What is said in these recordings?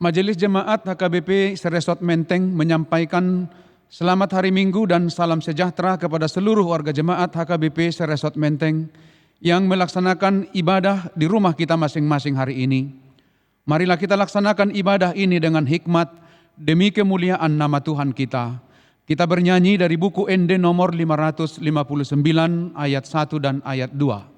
Majelis Jemaat HKBP Seresot Menteng menyampaikan selamat hari Minggu dan salam sejahtera kepada seluruh warga jemaat HKBP Seresot Menteng yang melaksanakan ibadah di rumah kita masing-masing hari ini. Marilah kita laksanakan ibadah ini dengan hikmat demi kemuliaan nama Tuhan kita. Kita bernyanyi dari buku ND nomor 559 ayat 1 dan ayat 2.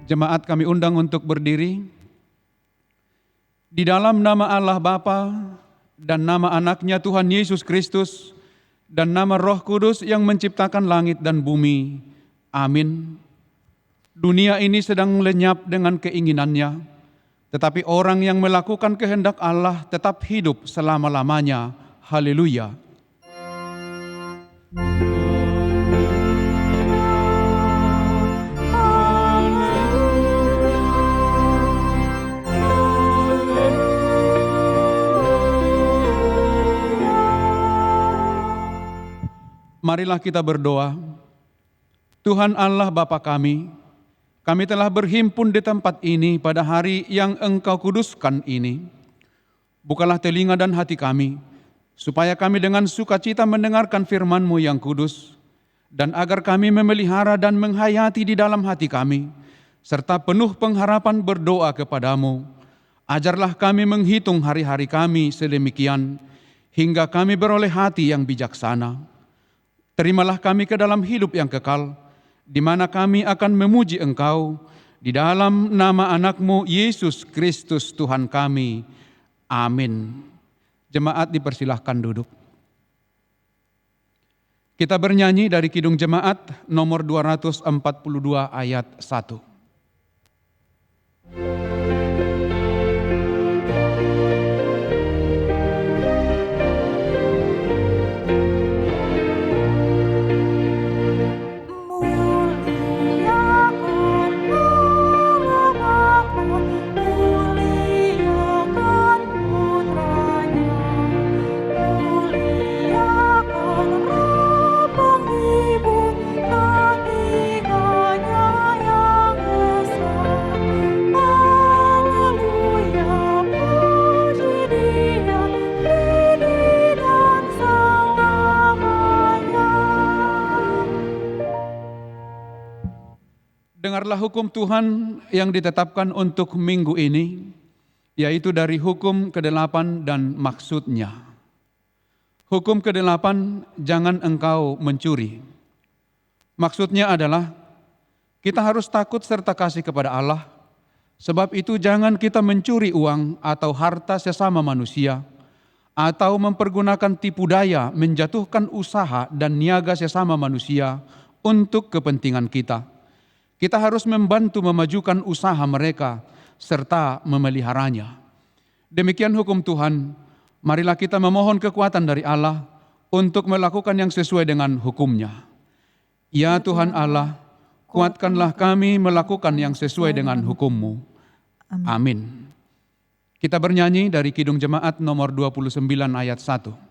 Jemaat kami undang untuk berdiri. Di dalam nama Allah Bapa dan nama anaknya Tuhan Yesus Kristus dan nama Roh Kudus yang menciptakan langit dan bumi. Amin. Dunia ini sedang lenyap dengan keinginannya, tetapi orang yang melakukan kehendak Allah tetap hidup selama-lamanya. Haleluya. Marilah kita berdoa. Tuhan Allah Bapa kami telah berhimpun di tempat ini pada hari yang Engkau kuduskan ini. Bukalah telinga dan hati kami, supaya kami dengan sukacita mendengarkan firman-Mu yang kudus, dan agar kami memelihara dan menghayati di dalam hati kami, serta penuh pengharapan berdoa kepadamu. Ajarlah kami menghitung hari-hari kami sedemikian, hingga kami beroleh hati yang bijaksana. Terimalah kami ke dalam hidup yang kekal, di mana kami akan memuji Engkau di dalam nama anak-Mu Yesus Kristus Tuhan kami. Amin. Jemaat dipersilahkan duduk. Kita bernyanyi dari Kidung Jemaat nomor 242 ayat 1. Dengarlah hukum Tuhan yang ditetapkan untuk minggu ini, yaitu dari hukum ke-8 dan maksudnya. Hukum ke-8, jangan engkau mencuri. Maksudnya adalah, kita harus takut serta kasih kepada Allah, sebab itu jangan kita mencuri uang atau harta sesama manusia, atau mempergunakan tipu daya menjatuhkan usaha dan niaga sesama manusia untuk kepentingan kita. Kita harus membantu memajukan usaha mereka serta memeliharanya. Demikian hukum Tuhan, marilah kita memohon kekuatan dari Allah untuk melakukan yang sesuai dengan hukum-Nya. Ya Tuhan Allah, kuatkanlah kami melakukan yang sesuai dengan hukum-Mu. Amin. Kita bernyanyi dari Kidung Jemaat nomor 29 ayat 1.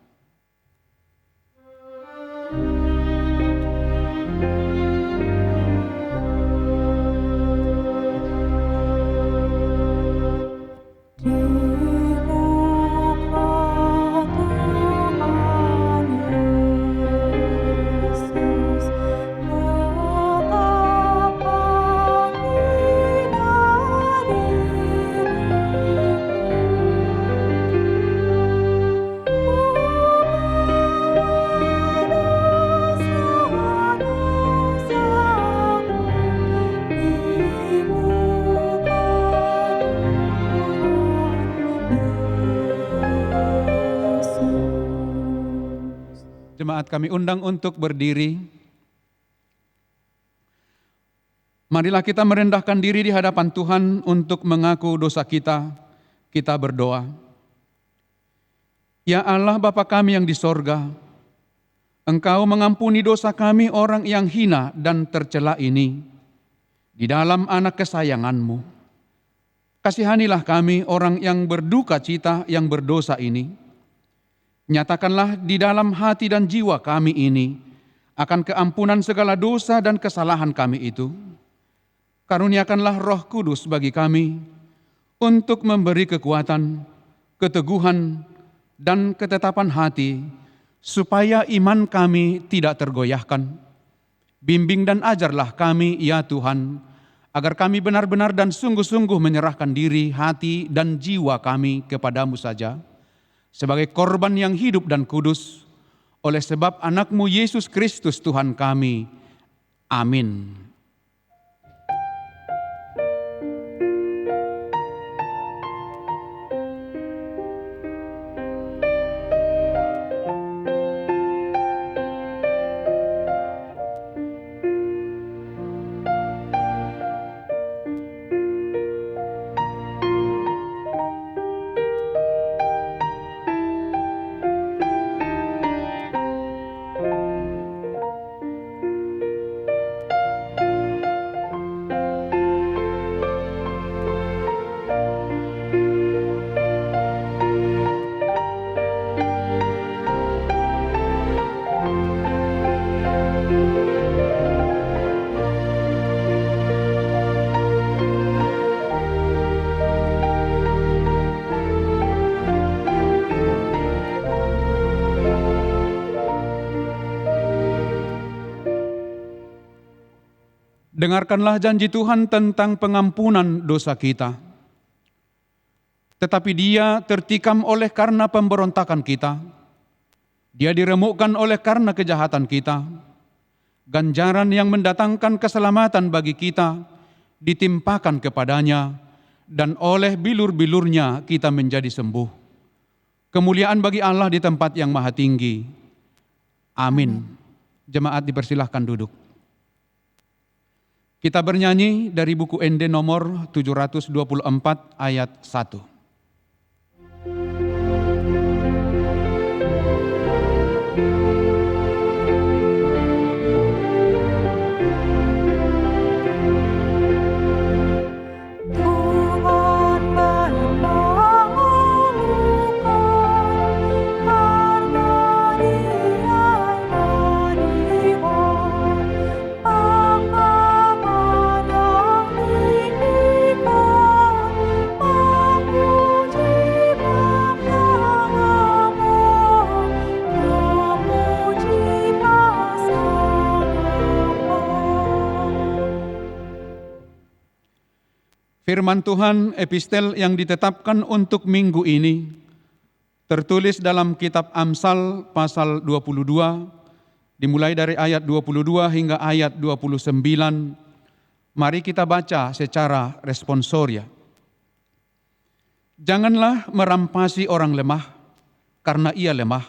Jemaat kami undang untuk berdiri. Marilah kita merendahkan diri di hadapan Tuhan untuk mengaku dosa kita. Kita berdoa. Ya Allah Bapa kami yang di sorga, Engkau mengampuni dosa kami orang yang hina dan tercela ini di dalam anak kesayangan-Mu. Kasihanilah kami orang yang berduka cita yang berdosa ini. Nyatakanlah di dalam hati dan jiwa kami ini akan keampunan segala dosa dan kesalahan kami itu. Karuniakanlah Roh Kudus bagi kami untuk memberi kekuatan, keteguhan, dan ketetapan hati, supaya iman kami tidak tergoyahkan. Bimbing dan ajarlah kami, ya Tuhan, agar kami benar-benar dan sungguh-sungguh menyerahkan diri, hati, dan jiwa kami kepadamu saja, sebagai korban yang hidup dan kudus, oleh sebab anak-Mu Yesus Kristus Tuhan kami. Amin. Dengarkanlah janji Tuhan tentang pengampunan dosa kita. Tetapi Dia tertikam oleh karena pemberontakan kita. Dia diremukkan oleh karena kejahatan kita. Ganjaran yang mendatangkan keselamatan bagi kita ditimpakan kepadanya, dan oleh bilur-bilurnya kita menjadi sembuh. Kemuliaan bagi Allah di tempat yang maha tinggi. Amin. Jemaat dipersilahkan duduk. Kita bernyanyi dari buku ND nomor 724 ayat 1. Firman Tuhan epistel yang ditetapkan untuk minggu ini tertulis dalam kitab Amsal pasal 22, dimulai dari ayat 22 hingga ayat 29. Mari kita baca secara responsoria. Janganlah merampasi orang lemah karena ia lemah,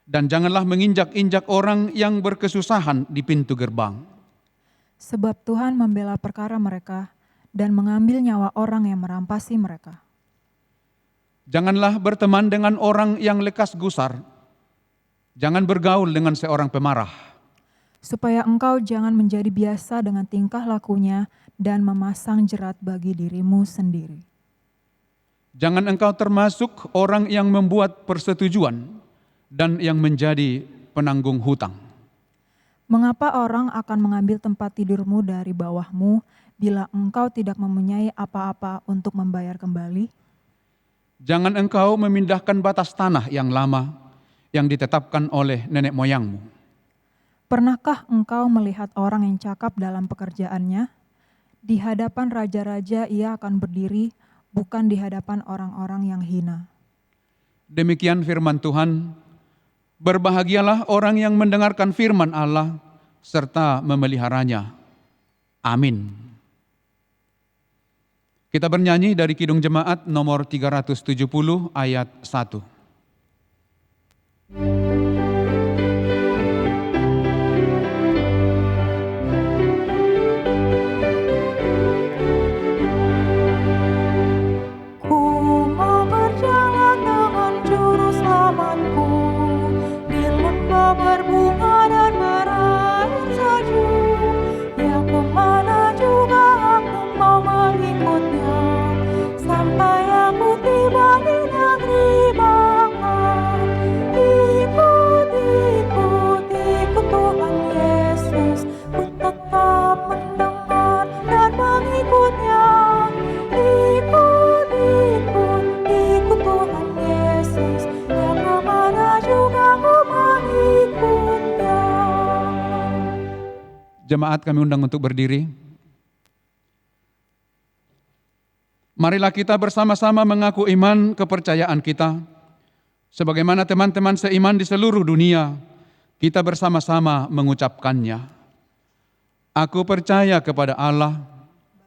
dan janganlah menginjak-injak orang yang berkesusahan di pintu gerbang. Sebab Tuhan membela perkara mereka dan mengambil nyawa orang yang merampasi mereka. Janganlah berteman dengan orang yang lekas gusar. Jangan bergaul dengan seorang pemarah. supaya engkau jangan menjadi biasa dengan tingkah lakunya dan memasang jerat bagi dirimu sendiri. Jangan engkau termasuk orang yang membuat persetujuan dan yang menjadi penanggung hutang. Mengapa orang akan mengambil tempat tidurmu dari bawahmu bila engkau tidak mempunyai apa-apa untuk membayar kembali? Jangan engkau memindahkan batas tanah yang lama yang ditetapkan oleh nenek moyangmu. Pernahkah engkau melihat orang yang cakap dalam pekerjaannya? Di hadapan raja-raja ia akan berdiri, bukan di hadapan orang-orang yang hina. Demikian firman Tuhan. Berbahagialah orang yang mendengarkan firman Allah serta memeliharanya. Amin. Kita bernyanyi dari Kidung Jemaat nomor 370 ayat 1. Jemaat, kami undang untuk berdiri. Marilah kita bersama-sama mengaku iman kepercayaan kita. Sebagaimana teman-teman seiman di seluruh dunia, kita bersama-sama mengucapkannya. Aku percaya kepada Allah,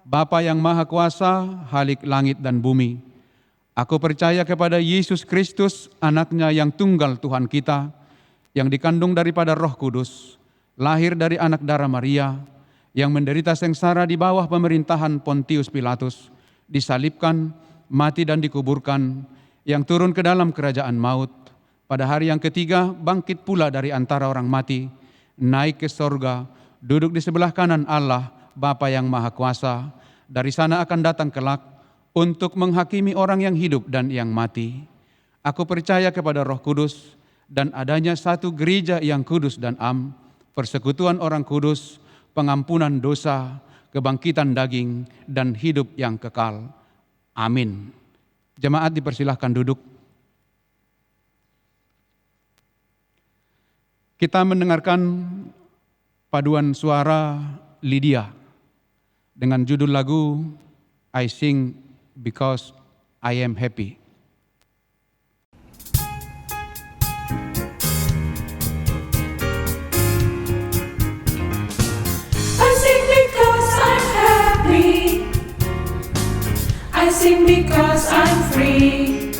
Bapa yang Maha Kuasa, Khalik langit dan bumi. Aku percaya kepada Yesus Kristus, anaknya yang tunggal Tuhan kita, yang dikandung daripada Roh Kudus, lahir dari anak darah Maria, yang menderita sengsara di bawah pemerintahan Pontius Pilatus, disalibkan, mati dan dikuburkan, yang turun ke dalam kerajaan maut, pada hari yang ketiga bangkit pula dari antara orang mati, naik ke sorga, duduk di sebelah kanan Allah, Bapa yang Maha Kuasa, dari sana akan datang kelak untuk menghakimi orang yang hidup dan yang mati. Aku percaya kepada Roh Kudus dan adanya satu gereja yang kudus dan am, persekutuan orang kudus, pengampunan dosa, kebangkitan daging, dan hidup yang kekal. Amin. Jemaat dipersilahkan duduk. Kita mendengarkan paduan suara Lydia dengan judul lagu I Sing Because I Am Happy. I sing because I'm free.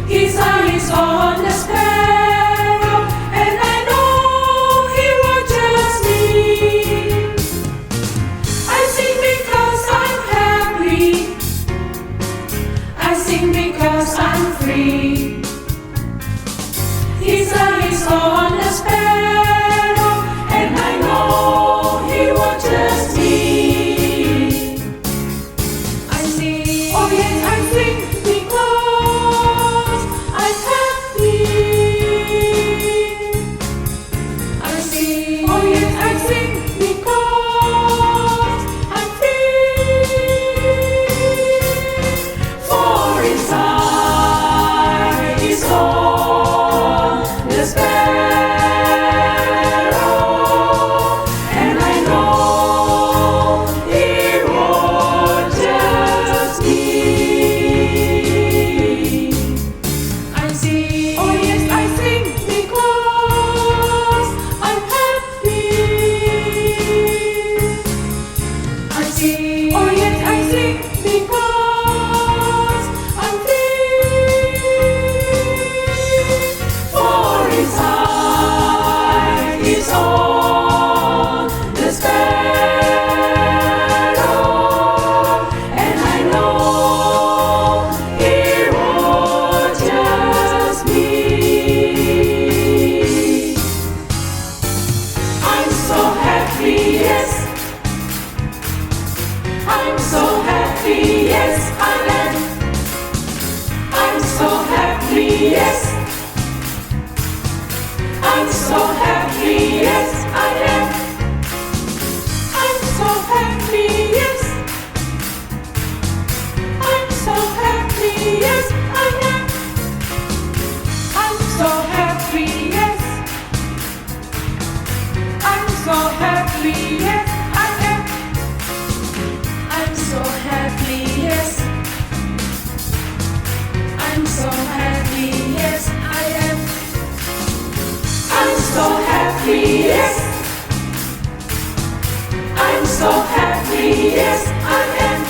His eye is on the sparrow, and I know He watches me. I sing because I'm happy. I sing because I'm free. His eye is on the sparrow, and I know He watches me. Oh yes, I sing because I'm happy. so happy, yes, I am. I'm so happy, yes. I'm so happy, yes, I am. I'm so happy, yes. I'm so happy, yes, I am. I'm so happy, yes. I'm so happy, yes, I am. I'm so happy, yes. I'm so happy, yes, I am.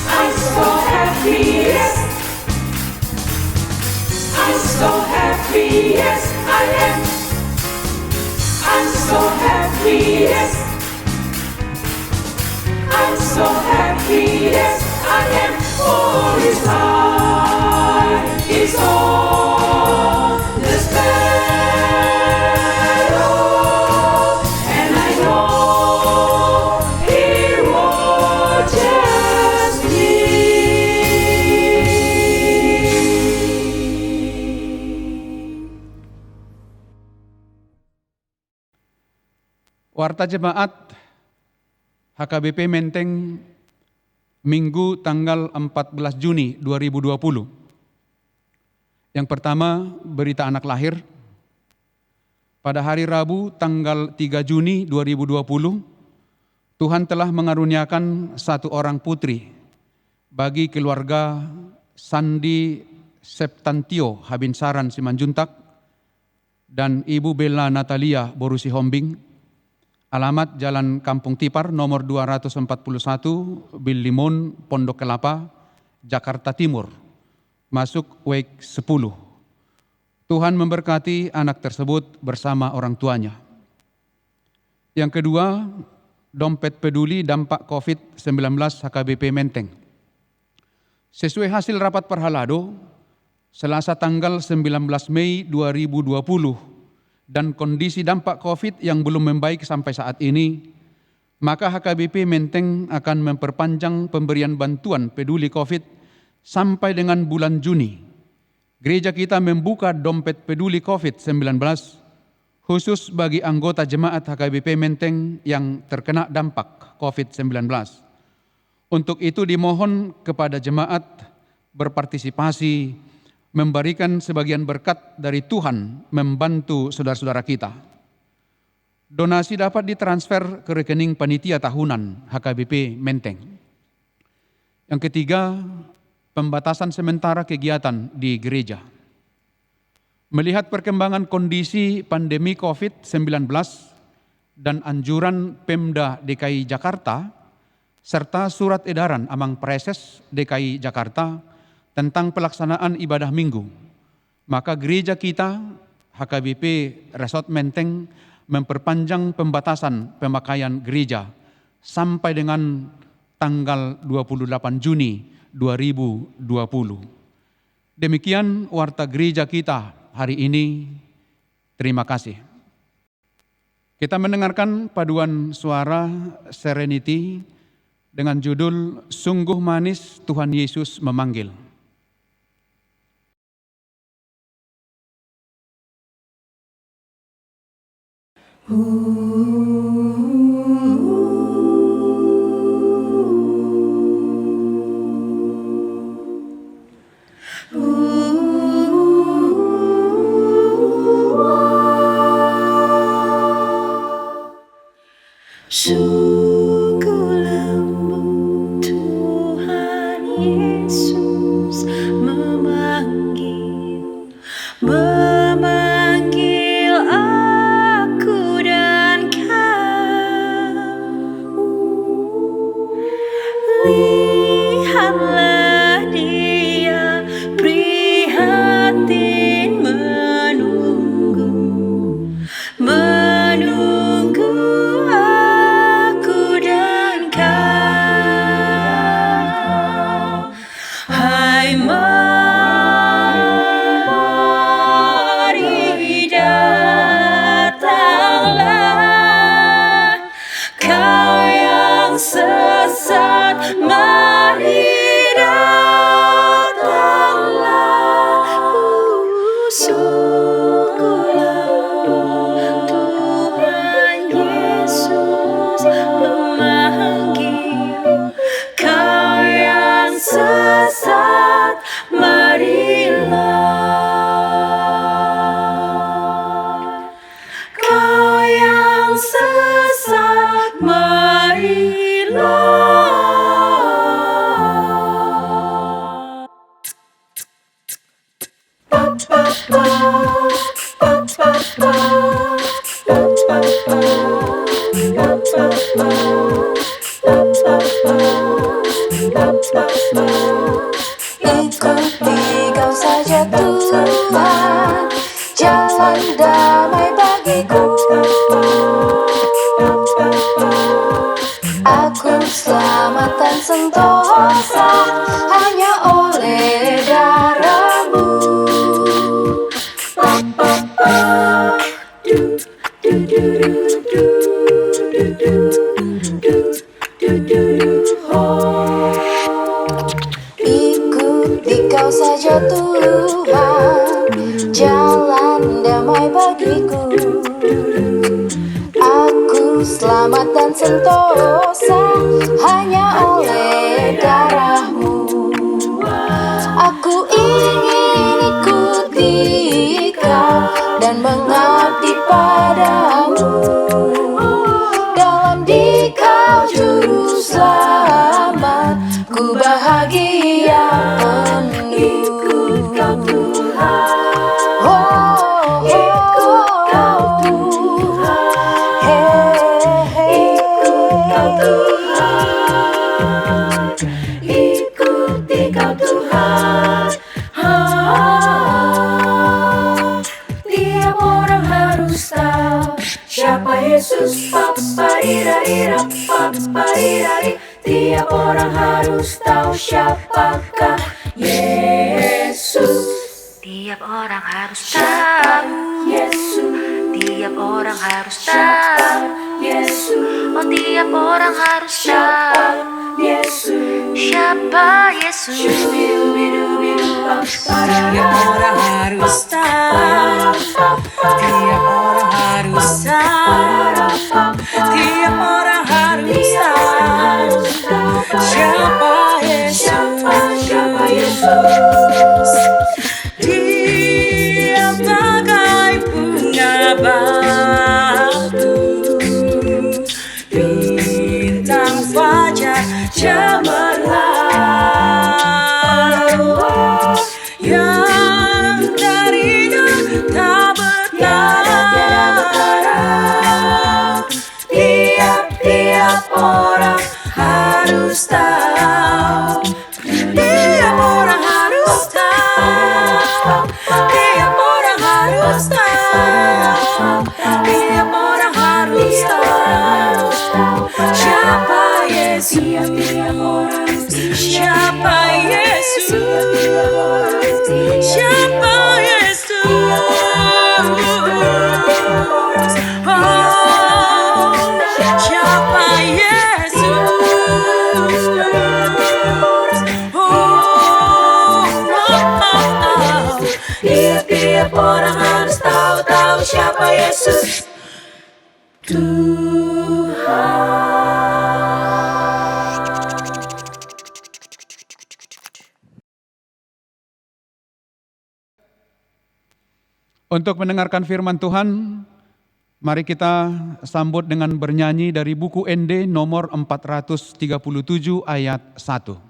I'm so happy, yes. I'm so happy, yes, I am. I'm so happy, yes. I'm so happy, yes, I am. For His eye is on the sparrow, and I know He watches me. Warta Jemaat HKBP Menteng Minggu tanggal 14 Juni 2020. Yang pertama, berita anak lahir. Pada hari Rabu tanggal 3 Juni 2020, Tuhan telah mengaruniakan satu orang putri bagi keluarga Sandi Septantio Habinsaran Simanjuntak dan Ibu Bella Natalia Borusi Hombing. Alamat Jalan Kampung Tipar nomor 241 Bilimun Pondok Kelapa, Jakarta Timur, masuk week 10. Tuhan memberkati anak tersebut bersama orang tuanya. Yang kedua, dompet peduli dampak COVID-19 HKBP Menteng. Sesuai hasil rapat Perhalado, Selasa tanggal 19 Mei 2020, dan kondisi dampak COVID yang belum membaik sampai saat ini, maka HKBP Menteng akan memperpanjang pemberian bantuan peduli COVID sampai dengan bulan Juni. Gereja kita membuka dompet peduli COVID-19 khusus bagi anggota jemaat HKBP Menteng yang terkena dampak COVID-19. Untuk itu dimohon kepada jemaat berpartisipasi memberikan sebagian berkat dari Tuhan membantu saudara-saudara kita. Donasi dapat ditransfer ke rekening panitia tahunan HKBP Menteng. Yang ketiga, pembatasan sementara kegiatan di gereja. Melihat perkembangan kondisi pandemi COVID-19 dan anjuran Pemda DKI Jakarta, serta surat edaran Amang Preses DKI Jakarta tentang pelaksanaan ibadah minggu, maka gereja kita, HKBP Resort Menteng, memperpanjang pembatasan pemakaian gereja sampai dengan tanggal 28 Juni 2020. Demikian warta gereja kita hari ini. Terima kasih. Kita mendengarkan paduan suara Serenity dengan judul Sungguh Manis Tuhan Yesus Memanggil. Sungguh lembut Tuhan Yesus memanggil aku dan kau. Lihatlah Dia prihatin menunggu aku damai bagiku. Aku selamat dan sentosa hanya oleh darahmu. Ikuti kau saja Tuhan, jalan damai bagiku. Aku selamat dan sentosa hanya oleh darahmu. Aku ingin ikuti kau dan mengabdi padamu. Dalam dikau juru selamat, ku bahagia penuh. Ikut kau Tuhan, ikut kau Tuhan, ikut kau Tuhan, ikuti kau Tuhan. Tiap orang harus tahu siapa Yesus. Paparirarira, paparirari. Tiap orang harus tahu siapakah Yesus. Tiap orang harus tahu Yesus, Tiap orang harus tahu Yesus, Oh tiap orang harus tahu Yesus. siapa Yesus. Tiap orang harus tahu, tiap orang harus tahu, tiap orang harus tahu siapa Yesus. Dia bagai bunga batu, bintang fajar cemerlang, yang darinya tak bertahan. Tiap-tiap orang harus tahu, tiap orang harus tahu, tiap orang harus tahu, tiap orang harus tahu siapa Yesus, siapa Yesus, siapa Yesus. Oh, siapa Yesus. Tiap orang harus tahu siapa Yesus. Untuk mendengarkan firman Tuhan, mari kita sambut dengan bernyanyi dari buku ND nomor 437 ayat 1.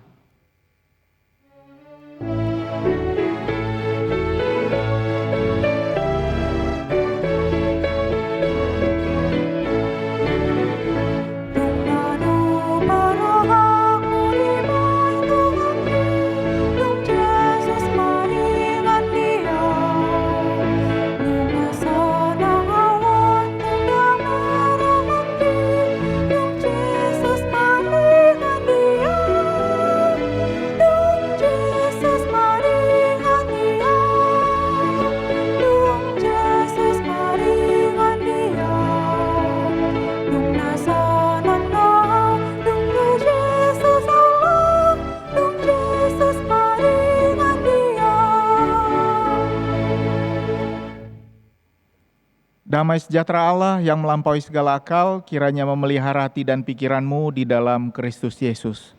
Damai sejahtera Allah yang melampaui segala akal, kiranya memelihara hati dan pikiranmu di dalam Kristus Yesus.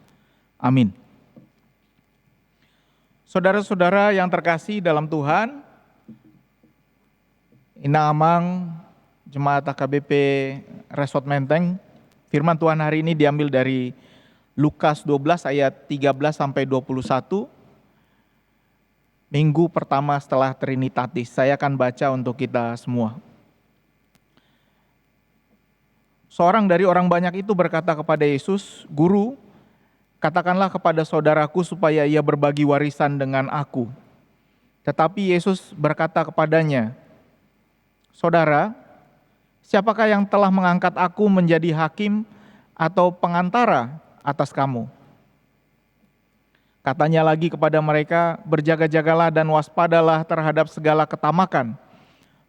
Amin. Saudara-saudara yang terkasih dalam Tuhan, Ina Amang, Jemaat AKBP Resort Menteng, firman Tuhan hari ini diambil dari Lukas 12 ayat 13 sampai 21. Minggu pertama setelah Trinitatis. Saya akan baca untuk kita semua. Seorang dari orang banyak itu berkata kepada Yesus, "Guru, katakanlah kepada saudaraku supaya ia berbagi warisan dengan aku." Tetapi Yesus berkata kepadanya, Saudara, siapakah yang telah mengangkat aku menjadi hakim atau pengantara atas kamu? Katanya lagi kepada mereka, berjaga-jagalah dan waspadalah terhadap segala ketamakan.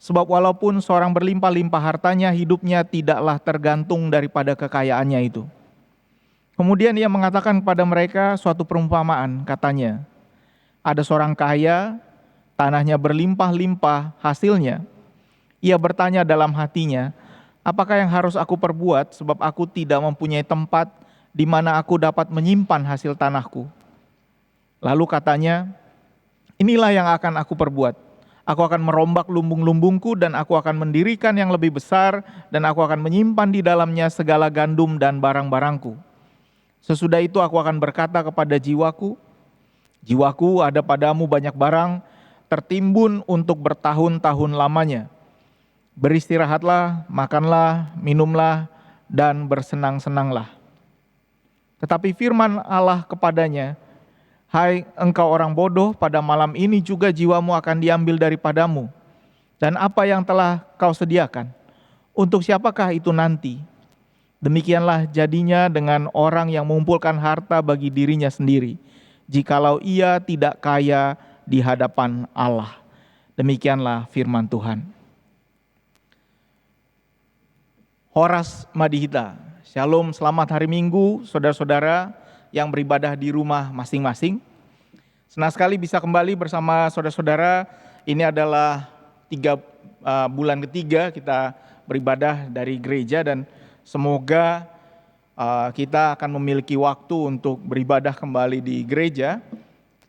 Sebab walaupun seorang berlimpah-limpah hartanya, hidupnya tidaklah tergantung daripada kekayaannya itu. Kemudian ia mengatakan kepada mereka suatu perumpamaan, katanya, ada seorang kaya, tanahnya berlimpah-limpah hasilnya. Ia bertanya dalam hatinya, apakah yang harus aku perbuat sebab aku tidak mempunyai tempat di mana aku dapat menyimpan hasil tanahku? Lalu katanya, inilah yang akan aku perbuat. Aku akan merombak lumbung-lumbungku dan aku akan mendirikan yang lebih besar dan aku akan menyimpan di dalamnya segala gandum dan barang-barangku. Sesudah itu aku akan berkata kepada jiwaku, jiwaku ada padamu banyak barang tertimbun untuk bertahun-tahun lamanya. Beristirahatlah, makanlah, minumlah, dan bersenang-senanglah. Tetapi firman Allah kepadanya, hai engkau orang bodoh, pada malam ini juga jiwamu akan diambil daripadamu. Dan apa yang telah kau sediakan, untuk siapakah itu nanti? Demikianlah jadinya dengan orang yang mengumpulkan harta bagi dirinya sendiri, jikalau ia tidak kaya di hadapan Allah. Demikianlah firman Tuhan. Horas Madihita, Shalom, selamat hari Minggu saudara-saudara yang beribadah di rumah masing-masing. Senang sekali bisa kembali bersama saudara-saudara. Ini adalah bulan ketiga kita beribadah dari gereja dan semoga kita akan memiliki waktu untuk beribadah kembali di gereja.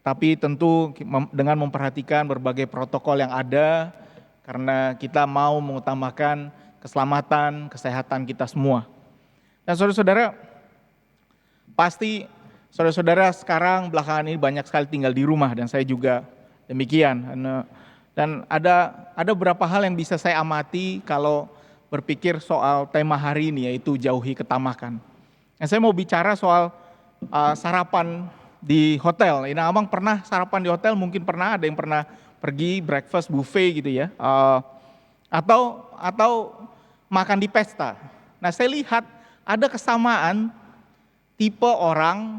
Tapi tentu dengan memperhatikan berbagai protokol yang ada karena kita mau mengutamakan keselamatan, kesehatan kita semua. Dan saudara-saudara, pasti saudara-saudara sekarang belakangan ini banyak sekali tinggal di rumah dan saya juga demikian. Dan ada beberapa hal yang bisa saya amati kalau berpikir soal tema hari ini, yaitu jauhi ketamakan. Dan saya mau bicara soal sarapan di hotel. Ini abang pernah sarapan di hotel? Mungkin pernah, ada yang pernah pergi breakfast buffet gitu ya. Atau makan di pesta. Nah, saya lihat ada kesamaan tipe orang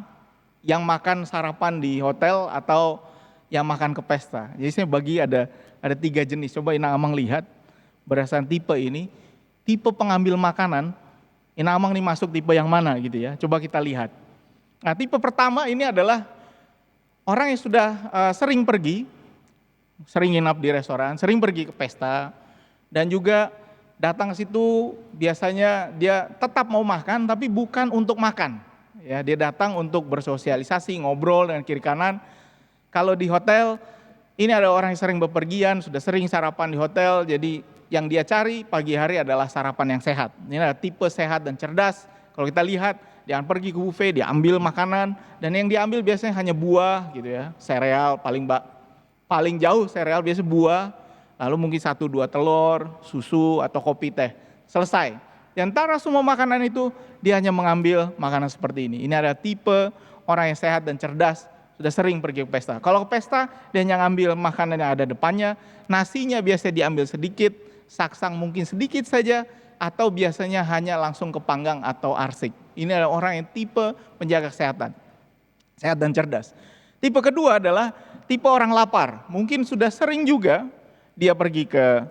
yang makan sarapan di hotel atau yang makan ke pesta. Jadi saya bagi ada 3 jenis. Coba Inang Amang lihat berdasarkan tipe ini, tipe pengambil makanan, Inang Amang nih masuk tipe yang mana gitu ya. Coba kita lihat. Nah, tipe pertama ini adalah orang yang sudah sering pergi, sering nginap di restoran, sering pergi ke pesta, dan juga datang ke situ biasanya dia tetap mau makan tapi bukan untuk makan. Ya, dia datang untuk bersosialisasi, ngobrol dengan kiri kanan. Kalau di hotel, ini ada orang yang sering bepergian, sudah sering sarapan di hotel, jadi yang dia cari pagi hari adalah sarapan yang sehat. Ini adalah tipe sehat dan cerdas. Kalau kita lihat, dia akan pergi ke buffet, dia ambil makanan, dan yang diambil biasanya hanya buah gitu ya, sereal, paling jauh sereal biasa buah, lalu mungkin 1-2 telur, susu atau kopi teh, selesai. Di antara semua makanan itu, dia hanya mengambil makanan seperti ini. Ini ada tipe orang yang sehat dan cerdas, sudah sering pergi ke pesta. Kalau ke pesta, dia hanya ngambil makanan yang ada depannya, nasinya biasanya diambil sedikit, saksang mungkin sedikit saja, atau biasanya hanya langsung ke panggang atau arsik. Ini adalah orang yang tipe penjaga kesehatan, sehat dan cerdas. Tipe kedua adalah tipe orang lapar. Mungkin sudah sering juga dia pergi ke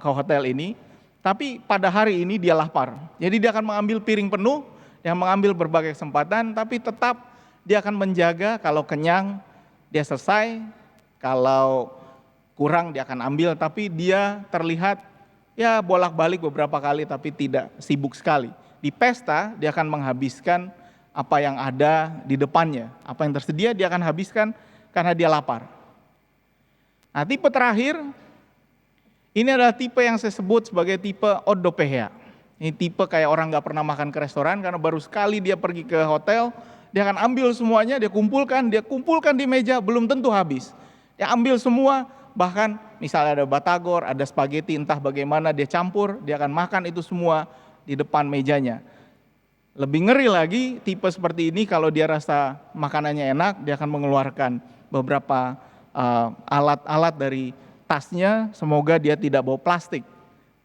ke hotel ini, tapi pada hari ini dia lapar. Jadi dia akan mengambil piring penuh, dia mengambil berbagai kesempatan, tapi tetap dia akan menjaga kalau kenyang dia selesai, kalau kurang dia akan ambil, tapi dia terlihat ya bolak-balik beberapa kali tapi tidak sibuk sekali. Di pesta dia akan menghabiskan apa yang ada di depannya, apa yang tersedia dia akan habiskan karena dia lapar. Nah, tipe terakhir, ini adalah tipe yang saya sebut sebagai tipe odopehea. Ini tipe kayak orang gak pernah makan ke restoran karena baru sekali dia pergi ke hotel, dia akan ambil semuanya, dia kumpulkan di meja, belum tentu habis. Dia ambil semua, bahkan misalnya ada batagor, ada spaghetti, entah bagaimana dia campur, dia akan makan itu semua di depan mejanya. Lebih ngeri lagi, tipe seperti ini kalau dia rasa makanannya enak, dia akan mengeluarkan beberapa alat-alat dari tasnya, semoga dia tidak bawa plastik.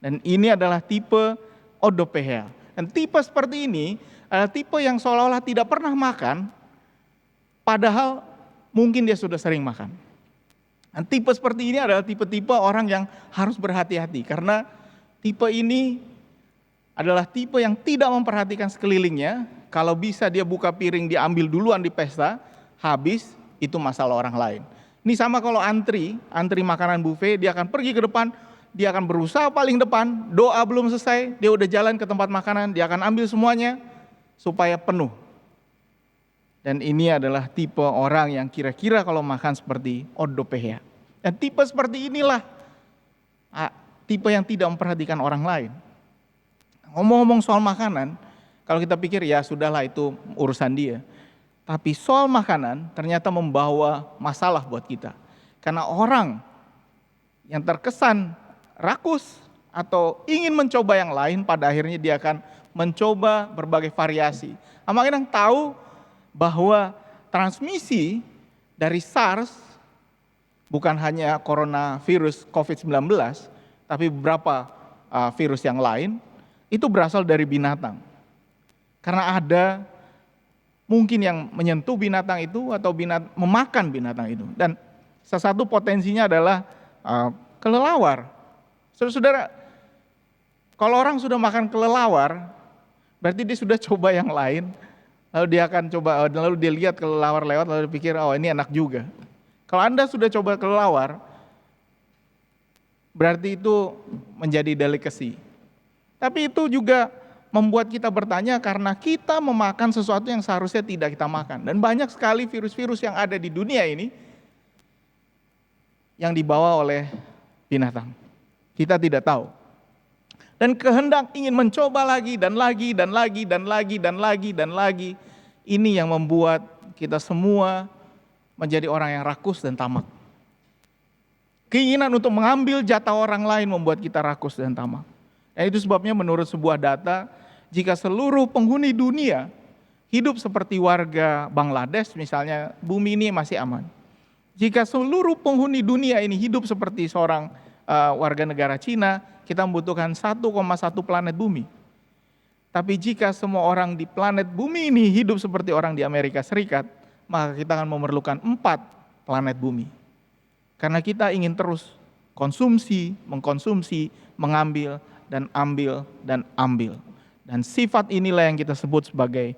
Dan ini adalah tipe odopeia. Dan tipe seperti ini adalah tipe yang seolah-olah tidak pernah makan, padahal mungkin dia sudah sering makan. Dan tipe seperti ini adalah tipe-tipe orang yang harus berhati-hati, karena tipe ini adalah tipe yang tidak memperhatikan sekelilingnya. Kalau bisa dia buka piring diambil duluan di pesta, habis itu masalah orang lain. Ini sama kalau antri makanan buffet, dia akan pergi ke depan, dia akan berusaha paling depan, doa belum selesai, dia udah jalan ke tempat makanan, dia akan ambil semuanya supaya penuh. Dan ini adalah tipe orang yang kira-kira kalau makan seperti odopeia. Dan tipe seperti inilah tipe yang tidak memperhatikan orang lain. Ngomong-ngomong soal makanan, kalau kita pikir ya sudahlah itu urusan dia. Tapi soal makanan ternyata membawa masalah buat kita. Karena orang yang terkesan rakus atau ingin mencoba yang lain, pada akhirnya dia akan mencoba berbagai variasi. Makin tahu bahwa transmisi dari SARS bukan hanya coronavirus COVID-19, tapi beberapa virus yang lain itu berasal dari binatang. Karena ada mungkin yang menyentuh binatang itu atau memakan binatang itu. Dan salah satu potensinya adalah kelelawar. Saudara, kalau orang sudah makan kelelawar, berarti dia sudah coba yang lain, lalu dia akan coba, lalu dia lihat kelelawar lewat, lalu dia pikir, oh ini enak juga. Kalau Anda sudah coba kelelawar, berarti itu menjadi delicacy. Tapi itu juga membuat kita bertanya karena kita memakan sesuatu yang seharusnya tidak kita makan. Dan banyak sekali virus-virus yang ada di dunia ini yang dibawa oleh binatang. Kita tidak tahu. Dan kehendak ingin mencoba lagi dan lagi dan lagi dan lagi dan lagi dan lagi. Ini yang membuat kita semua menjadi orang yang rakus dan tamak. Keinginan untuk mengambil jatah orang lain membuat kita rakus dan tamak. Dan itu sebabnya menurut sebuah data, jika seluruh penghuni dunia hidup seperti warga Bangladesh misalnya, bumi ini masih aman. Jika seluruh penghuni dunia ini hidup seperti seorang warga negara Cina, kita membutuhkan 1,1 planet bumi. Tapi jika semua orang di planet bumi ini hidup seperti orang di Amerika Serikat, maka kita akan memerlukan 4 planet bumi. Karena kita ingin terus konsumsi, mengkonsumsi, mengambil, dan ambil, dan ambil. Dan sifat inilah yang kita sebut sebagai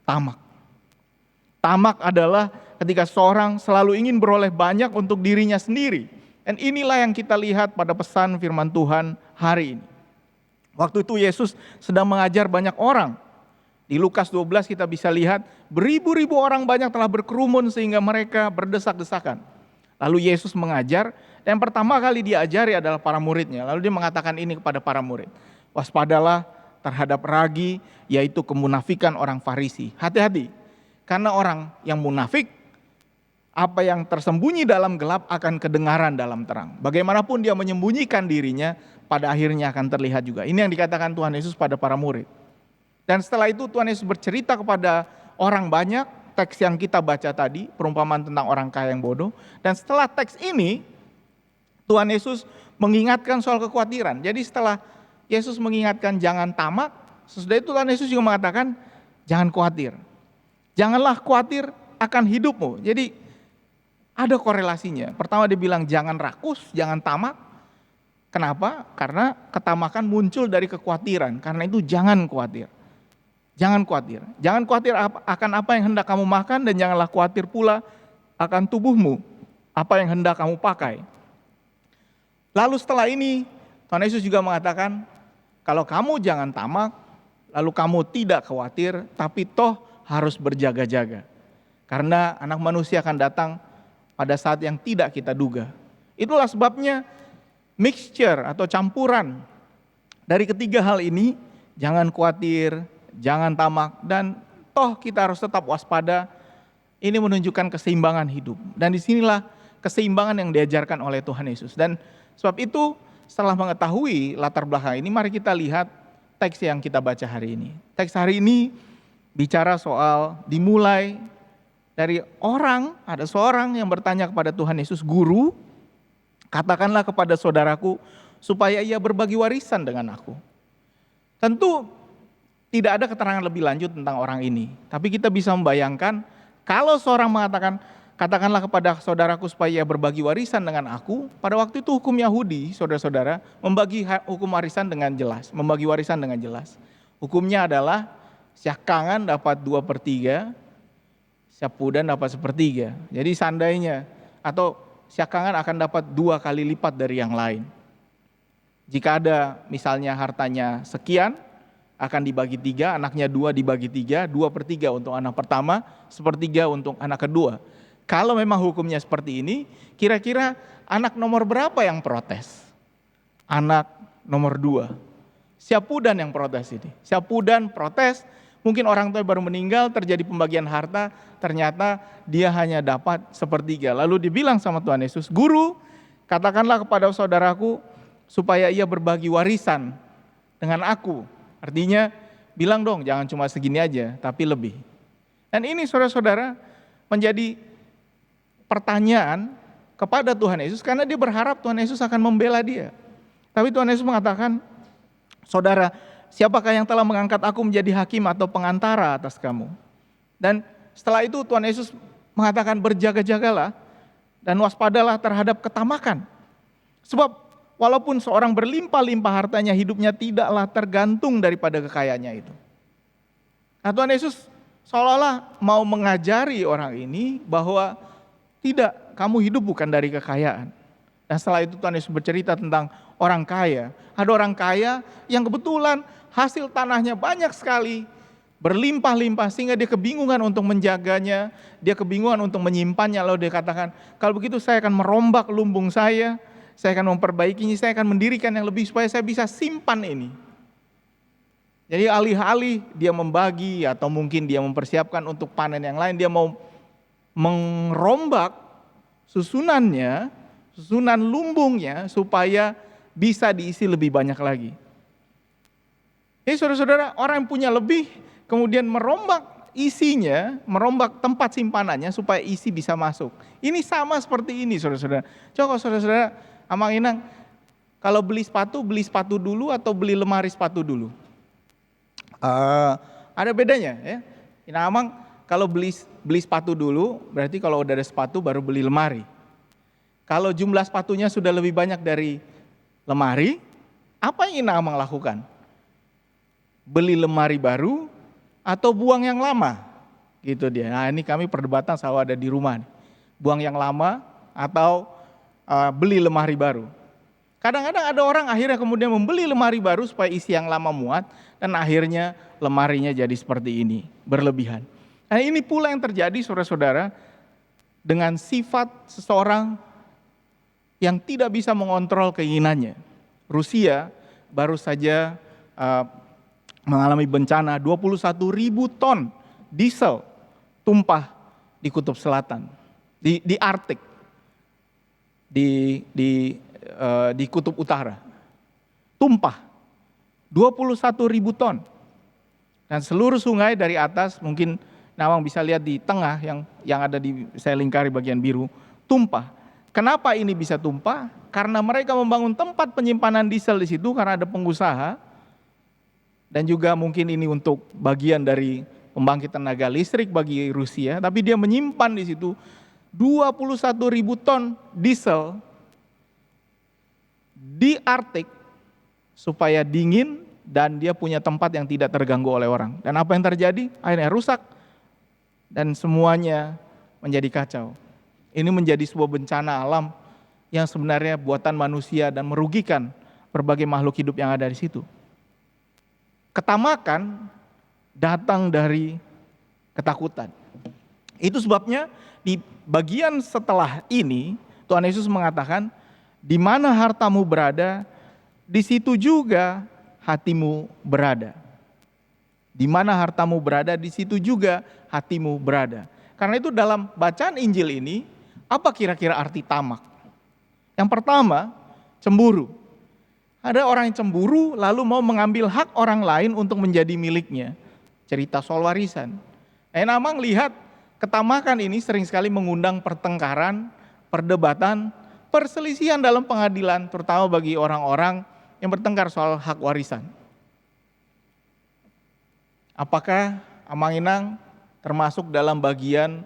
tamak. Tamak adalah ketika seorang selalu ingin beroleh banyak untuk dirinya sendiri. Dan inilah yang kita lihat pada pesan firman Tuhan hari ini. Waktu itu Yesus sedang mengajar banyak orang. Di Lukas 12 kita bisa lihat beribu-ribu orang banyak telah berkerumun sehingga mereka berdesak-desakan. Lalu Yesus mengajar, dan pertama kali dia ajari adalah para muridnya. Lalu dia mengatakan ini kepada para murid. Waspadalah terhadap ragi, yaitu kemunafikan orang Farisi. Hati-hati, karena orang yang munafik, apa yang tersembunyi dalam gelap akan kedengaran dalam terang. Bagaimanapun dia menyembunyikan dirinya, pada akhirnya akan terlihat juga. Ini yang dikatakan Tuhan Yesus pada para murid. Dan setelah itu Tuhan Yesus bercerita kepada orang banyak, teks yang kita baca tadi, perumpamaan tentang orang kaya yang bodoh. Dan setelah teks ini, Tuhan Yesus mengingatkan soal kekhawatiran. Jadi setelah Yesus mengingatkan jangan tamak, sesudah itu Tuhan Yesus juga mengatakan jangan khawatir. Janganlah khawatir akan hidupmu. Jadi ada korelasinya. Pertama dia bilang jangan rakus, jangan tamak. Kenapa? Karena ketamakan muncul dari kekhawatiran. Karena itu jangan khawatir. Jangan khawatir. Jangan khawatir akan apa yang hendak kamu makan, dan janganlah khawatir pula akan tubuhmu, apa yang hendak kamu pakai. Lalu setelah ini Tuhan Yesus juga mengatakan, kalau kamu jangan tamak, lalu kamu tidak khawatir, tapi toh harus berjaga-jaga. Karena Anak Manusia akan datang pada saat yang tidak kita duga. Itulah sebabnya mixture atau campuran dari ketiga hal ini, jangan khawatir, jangan tamak, dan toh kita harus tetap waspada. Ini menunjukkan keseimbangan hidup. Dan disinilah keseimbangan yang diajarkan oleh Tuhan Yesus. Dan sebab itu setelah mengetahui latar belakang ini, mari kita lihat teks yang kita baca hari ini. Teks hari ini bicara soal dimulai dari ada seorang yang bertanya kepada Tuhan Yesus, "Guru, katakanlah kepada saudaraku supaya ia berbagi warisan dengan aku. Tentu tidak ada keterangan lebih lanjut tentang orang ini. Tapi kita bisa membayangkan kalau seorang mengatakan, katakanlah kepada saudaraku supaya ia berbagi warisan dengan aku. Pada waktu itu hukum Yahudi, saudara-saudara, membagi hukum warisan dengan jelas. Membagi warisan dengan jelas. Hukumnya adalah syakangan dapat 2/3, syapudan dapat 1/3. Jadi seandainya, atau syakangan akan dapat 2 kali lipat dari yang lain. Jika ada misalnya hartanya sekian, akan dibagi 3, anaknya 2 dibagi 3, 2/3 untuk anak pertama, 1/3 untuk anak kedua. Kalau memang hukumnya seperti ini, kira-kira anak nomor berapa yang protes? Anak nomor 2. Syapudan yang protes ini. Syapudan protes, mungkin orang tua baru meninggal, terjadi pembagian harta, ternyata dia hanya dapat 1/3. Lalu dibilang sama Tuhan Yesus, "Guru, katakanlah kepada saudaraku supaya ia berbagi warisan dengan aku." Artinya, bilang dong jangan cuma segini aja, tapi lebih. Dan ini saudara-saudara menjadi pertanyaan kepada Tuhan Yesus, karena dia berharap Tuhan Yesus akan membela dia. Tapi Tuhan Yesus mengatakan, "Saudara, siapakah yang telah mengangkat aku menjadi hakim atau pengantara atas kamu?" Dan setelah itu Tuhan Yesus mengatakan, "Berjaga-jagalah dan waspadalah terhadap ketamakan. Sebab walaupun seorang berlimpah-limpah hartanya, hidupnya tidaklah tergantung daripada kekayaannya itu." Nah, Tuhan Yesus seolah-olah mau mengajari orang ini bahwa tidak, kamu hidup bukan dari kekayaan. Dan setelah itu Tuhan Yesus bercerita tentang orang kaya. Ada orang kaya yang kebetulan hasil tanahnya banyak sekali, berlimpah-limpah sehingga dia kebingungan untuk menjaganya, dia kebingungan untuk menyimpannya. Lalu dia katakan, "Kalau begitu saya akan merombak lumbung saya akan memperbaikinya, saya akan mendirikan yang lebih supaya saya bisa simpan ini." Jadi alih-alih dia membagi atau mungkin dia mempersiapkan untuk panen yang lain, dia mau merombak susunan lumbungnya supaya bisa diisi lebih banyak lagi. Jadi saudara-saudara, orang yang punya lebih kemudian merombak isinya, merombak tempat simpanannya supaya isi bisa masuk. Ini sama seperti ini saudara-saudara. Coba saudara-saudara, Amang Inang, kalau beli sepatu dulu atau beli lemari sepatu dulu? Ada bedanya ya. Inang Amang, kalau beli sepatu dulu, berarti kalau udah ada sepatu baru beli lemari. Kalau jumlah sepatunya sudah lebih banyak dari lemari, apa yang Inang Amang lakukan? Beli lemari baru atau buang yang lama? Gitu dia. Nah, ini kami perdebatan selalu ada di rumah nih. Buang yang lama atau beli lemari baru. Kadang-kadang ada orang akhirnya kemudian membeli lemari baru supaya isi yang lama muat, dan akhirnya lemarinya jadi seperti ini, berlebihan. Nah, ini pula yang terjadi saudara-saudara dengan sifat seseorang yang tidak bisa mengontrol keinginannya. Rusia baru saja mengalami bencana 21.000 ton diesel tumpah di Kutub Selatan, di Arktik, di Kutub Utara, tumpah 21.000 ton. Dan seluruh sungai dari atas, mungkin Nawang bisa lihat di tengah yang ada di saya lingkari bagian biru, tumpah. Kenapa ini bisa tumpah? Karena mereka membangun tempat penyimpanan diesel di situ karena ada pengusaha, dan juga mungkin ini untuk bagian dari pembangkit tenaga listrik bagi Rusia, tapi dia menyimpan di situ 21.000 ton diesel di Arktik supaya dingin dan dia punya tempat yang tidak terganggu oleh orang. Dan apa yang terjadi? Akhirnya rusak dan semuanya menjadi kacau. Ini menjadi sebuah bencana alam yang sebenarnya buatan manusia dan merugikan berbagai makhluk hidup yang ada di situ. Ketamakan datang dari ketakutan. Itu sebabnya di bagian setelah ini Tuhan Yesus mengatakan, "Di mana hartamu berada, di situ juga hatimu berada." Di mana hartamu berada, di situ juga hatimu berada. Karena itu dalam bacaan Injil ini, apa kira-kira arti tamak? Yang pertama, cemburu. Ada orang yang cemburu lalu mau mengambil hak orang lain untuk menjadi miliknya. Cerita soal warisan. Namang lihat ketamakan ini sering sekali mengundang pertengkaran, perdebatan, perselisihan dalam pengadilan, terutama bagi orang-orang yang bertengkar soal hak warisan. Apakah Amanginang termasuk dalam bagian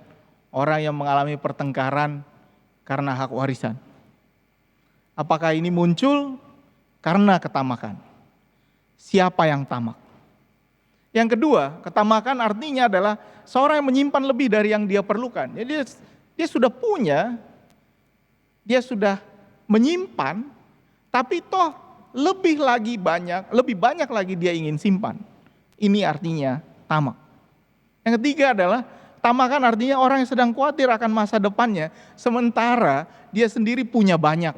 orang yang mengalami pertengkaran karena hak warisan? Apakah ini muncul karena ketamakan? Siapa yang tamak? Yang kedua, ketamakan artinya adalah seorang yang menyimpan lebih dari yang dia perlukan. Jadi dia sudah punya, dia sudah menyimpan, tapi toh lebih banyak lagi dia ingin simpan. Ini artinya tamak. Yang ketiga adalah tamakan artinya orang yang sedang khawatir akan masa depannya, sementara dia sendiri punya banyak.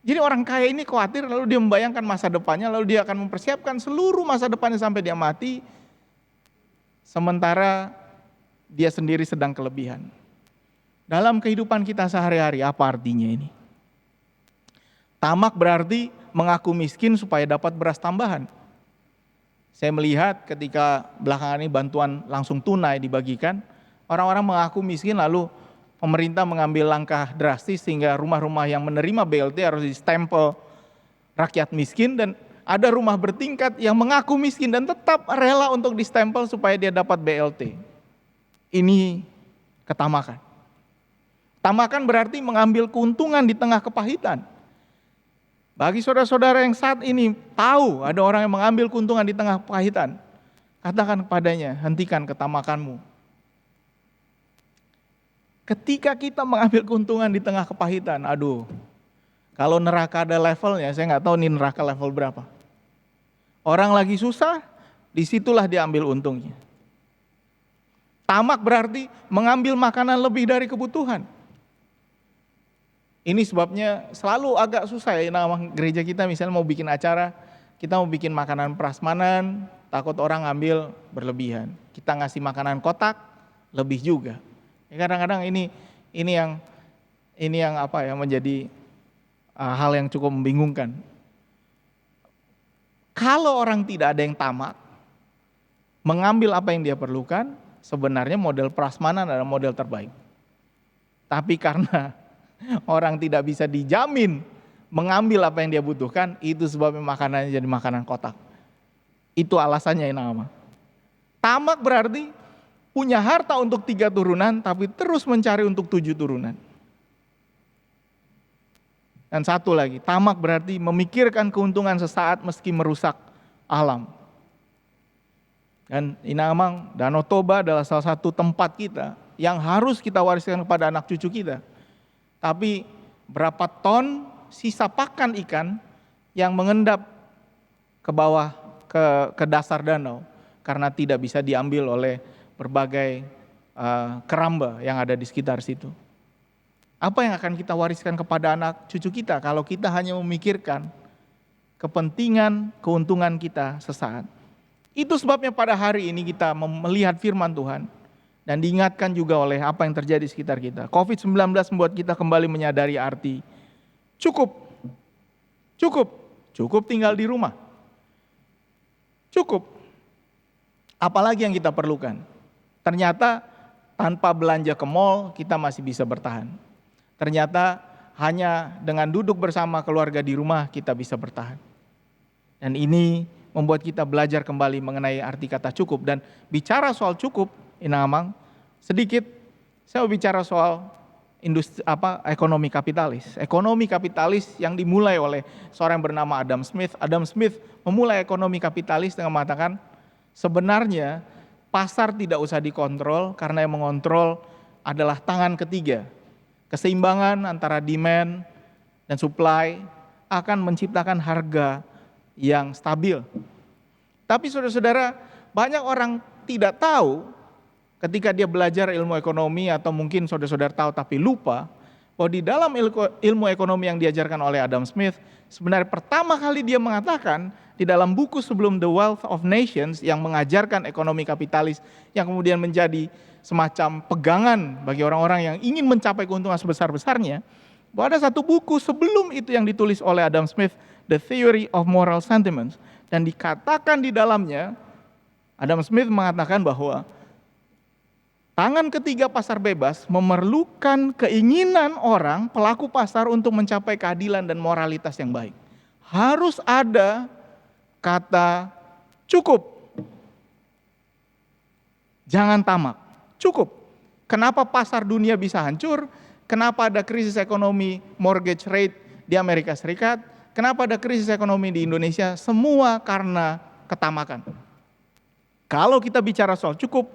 Jadi orang kaya ini khawatir, lalu dia membayangkan masa depannya, lalu dia akan mempersiapkan seluruh masa depannya sampai dia mati, sementara dia sendiri sedang kelebihan. Dalam kehidupan kita sehari-hari, apa artinya ini? Tamak berarti mengaku miskin supaya dapat beras tambahan. Saya melihat ketika belakangan ini bantuan langsung tunai dibagikan, orang-orang mengaku miskin lalu pemerintah mengambil langkah drastis sehingga rumah-rumah yang menerima BLT harus distempel rakyat miskin, dan ada rumah bertingkat yang mengaku miskin dan tetap rela untuk distempel supaya dia dapat BLT. Ini ketamakan. Tamakan berarti mengambil keuntungan di tengah kepahitan. Bagi saudara-saudara yang saat ini tahu ada orang yang mengambil keuntungan di tengah kepahitan, katakan kepadanya, hentikan ketamakanmu. Ketika kita mengambil keuntungan di tengah kepahitan, kalau neraka ada levelnya, saya nggak tahu nih neraka level berapa. Orang lagi susah, disitulah dia ambil untungnya. Tamak berarti mengambil makanan lebih dari kebutuhan. Ini sebabnya selalu agak susah ya, nama gereja kita misalnya mau bikin acara, kita mau bikin makanan prasmanan, takut orang ngambil berlebihan. Kita ngasih makanan kotak, lebih juga. Ya, kadang-kadang ini yang menjadi hal yang cukup membingungkan. Kalau orang tidak ada yang tamak, mengambil apa yang dia perlukan, sebenarnya model prasmanan adalah model terbaik. Tapi karena orang tidak bisa dijamin mengambil apa yang dia butuhkan, itu sebabnya makanannya jadi makanan kotak. Itu alasannya nama. Tamak berarti punya harta untuk 3 turunan, tapi terus mencari untuk 7 turunan. Dan satu lagi, tamak berarti memikirkan keuntungan sesaat meski merusak alam. Dan Inamang, Danau Toba adalah salah satu tempat kita yang harus kita wariskan kepada anak cucu kita. Tapi berapa ton sisa pakan ikan yang mengendap ke bawah, ke dasar danau, karena tidak bisa diambil oleh berbagai keramba yang ada di sekitar situ. Apa yang akan kita wariskan kepada anak cucu kita kalau kita hanya memikirkan kepentingan, keuntungan kita sesaat? Itu sebabnya pada hari ini kita melihat firman Tuhan dan diingatkan juga oleh apa yang terjadi di sekitar kita. COVID-19 membuat kita kembali menyadari arti cukup tinggal di rumah. Cukup. Apalagi yang kita perlukan. Ternyata tanpa belanja ke mall kita masih bisa bertahan. Ternyata hanya dengan duduk bersama keluarga di rumah kita bisa bertahan. Dan ini membuat kita belajar kembali mengenai arti kata cukup. Dan bicara soal cukup, Inamang, sedikit saya mau bicara soal ekonomi kapitalis. Ekonomi kapitalis yang dimulai oleh seorang yang bernama Adam Smith. Adam Smith memulai ekonomi kapitalis dengan mengatakan sebenarnya pasar tidak usah dikontrol karena yang mengontrol adalah tangan ketiga. Keseimbangan antara demand dan supply akan menciptakan harga yang stabil. Tapi saudara-saudara, banyak orang tidak tahu ketika dia belajar ilmu ekonomi, atau mungkin saudara-saudara tahu tapi lupa, bahwa di dalam ilmu ekonomi yang diajarkan oleh Adam Smith, sebenarnya pertama kali dia mengatakan di dalam buku sebelum The Wealth of Nations yang mengajarkan ekonomi kapitalis yang kemudian menjadi semacam pegangan bagi orang-orang yang ingin mencapai keuntungan sebesar-besarnya, bahwa ada satu buku sebelum itu yang ditulis oleh Adam Smith, The Theory of Moral Sentiments, dan dikatakan di dalamnya, Adam Smith mengatakan bahwa Tangan ketiga pasar bebas memerlukan keinginan orang, pelaku pasar untuk mencapai keadilan dan moralitas yang baik. Harus ada kata cukup. Jangan tamak, cukup. Kenapa pasar dunia bisa hancur? Kenapa ada krisis ekonomi mortgage rate di Amerika Serikat? Kenapa ada krisis ekonomi di Indonesia? Semua karena ketamakan. Kalau kita bicara soal cukup,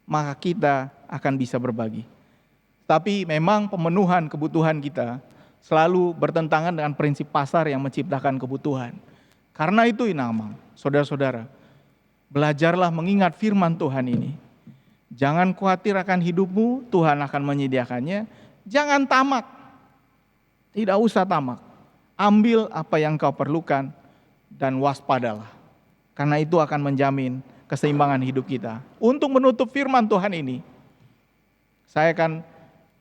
maka kita akan bisa berbagi. Tapi memang pemenuhan kebutuhan kita selalu bertentangan dengan prinsip pasar yang menciptakan kebutuhan. Karena itu inamang, saudara-saudara, belajarlah mengingat firman Tuhan ini. Jangan khawatir akan hidupmu, Tuhan akan menyediakannya. Jangan tamak, tidak usah tamak. Ambil apa yang kau perlukan dan waspadalah. Karena itu akan menjamin keseimbangan hidup kita. Untuk menutup firman Tuhan ini, saya akan